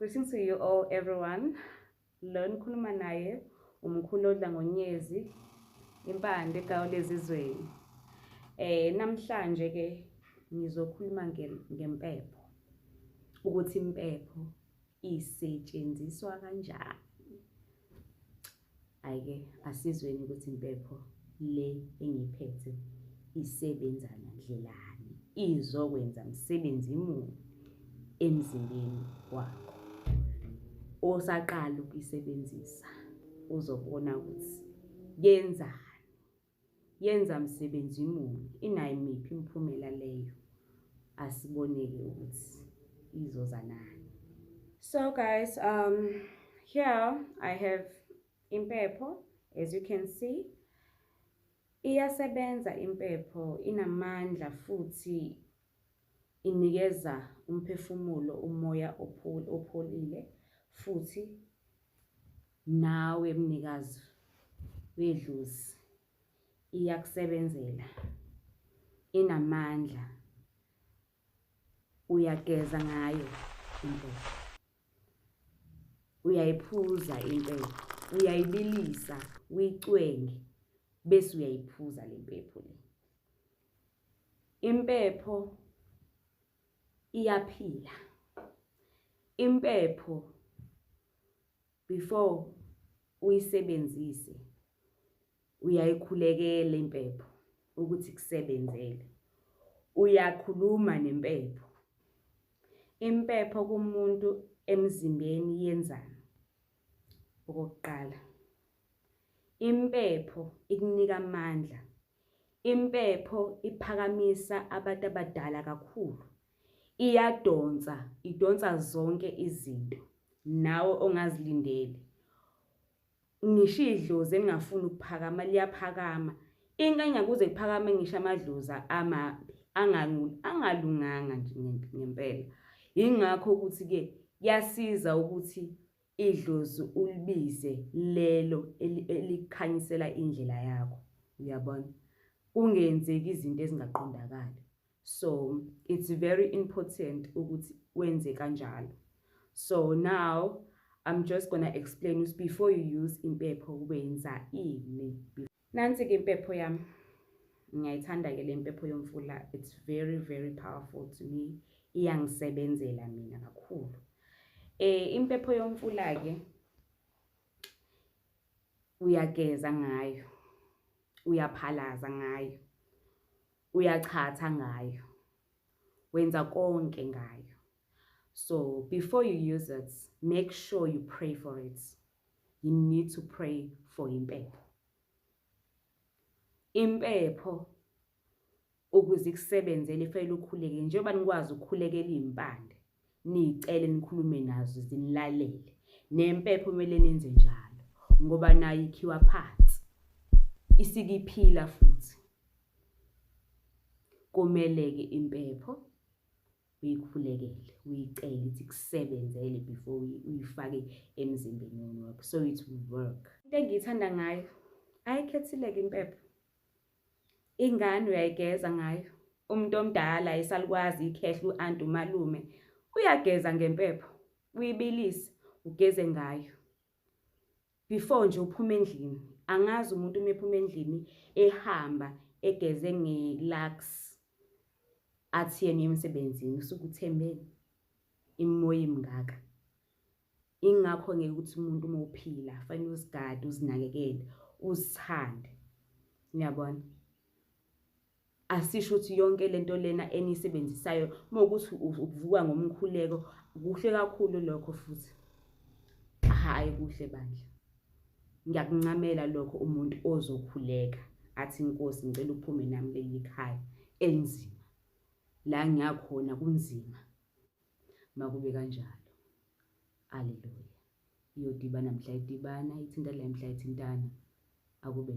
Greetings to you all, everyone. Lo nikhuluma naye umkhulu odla ngonyezi impande eGawulezizweni. Namhlanje ke ngizokhuluma ngempepho. Ukuthi impepho isetshenziswa kanjani. Ayike asizweni ukuthi impepho le engiphethe isebenza ngandlelani. Izokwenza umsebenzi muni emzimbeni wakho. Osaqala ukuyisebenzisa uzobona ukuthi yenzani, yenza umsebenzi muni, inayo imiphi imiphumela leyo. Asiboneke ukuthi izoza nani. So guys, here I have impepho. As you can see, iyasebenza impepho, inamandla futhi inikeza umphefumulo, umoya opholile. Futhi nawe mnikazi wedlozi iyakusebenzela, inamandla, uyageza ngayo impepho, uyayiphuza impepho, uyayibilisa, uyicwenge bese uyayiphuza le mpepho le. Impepho iyaphila. Impepho before uyisebenzise uyayikhulekela impepho ukuthi kusebenzele. Uyakhuluma nempepho. Impepho kumuntu emzimbeni yenzani? Okokuqala, impepho ikunika amandla. Impepho iphakamisa abantu abadala kakhulu. Iyadonsa, idonsa zonke izinto nawe ongazilindele. Ngisho idlozi engafuni ukuphakama liyaphakama. Inkinga kuze kuphakame ngisho amadlozi amabi angalunganga nje ngempela. Ingakho ukuthi ke yasiza ukuthi idlozi ulibize lelo elikhanyisela indlela yakho. Uyabona? Ungenzeki izinto ezingaqondakali. So it's very important ukuthi wenze kanjalo. So now I'm just gonna explain this before you use impepho wenza ini. Nansi ke impepho yami. Ngiyayithanda ke le impepho yomfula. It's very powerful to me. Iyangisebenzela mina kakhulu. Impepho yomfula ke uyageza ngayo. Uyaphalaza ngayo. Uyachatha ngayo. Wenza konke ngayo. So before you use it, make sure you pray for it. You need to pray for impepho. Impepho ukuze ikusebenzele ifele ukhuleke njengoba nikwazi ukukhulekela impande. Nicele nikhulume nazo zinilalele. Nempepho kumele nenze njalo ngoba nayo ikhiwa phansi. Isikiphila futhi. Kumele ke impepho uyikhulekele, uyicele ukuthi kusebenzele before uyifake emzimbeni wakho, so it will work. Into engiyithanda ngayo, ayikhethile ke impepho. Ingane uyayigeza ngayo. Umuntu omdala esalukwazi ikhehla uanti umalume uyageza ngempepho. Uyibilise, ugeze ngayo. Before nje uphuma endlini, angazi umuntu umephuma endlini ehamba egeze ngelux athi yena emsebenzini usuke uthembele imoya imngaka. Ingakho ngeke ukuthi umuntu uma uphila fanele uzigade, uzinakekele, uzithande. Ngiyabona? Asisho ukuthi yonke lento lena enisebenzisayo mokuthi uvuka ngomkhuleko kuhle kakhulu lokho futhi. Hayi kuhle bandla. Ngiyakuncamela lokho umuntu ozokhuleka athi inkosi ngicela uphume nami leli ekhaya enzima. La ngiyakhona kunzima. Makube kanjalo. Haleluya. Iyodibana mhla idibana, ithinta la mhla ithintana. Akube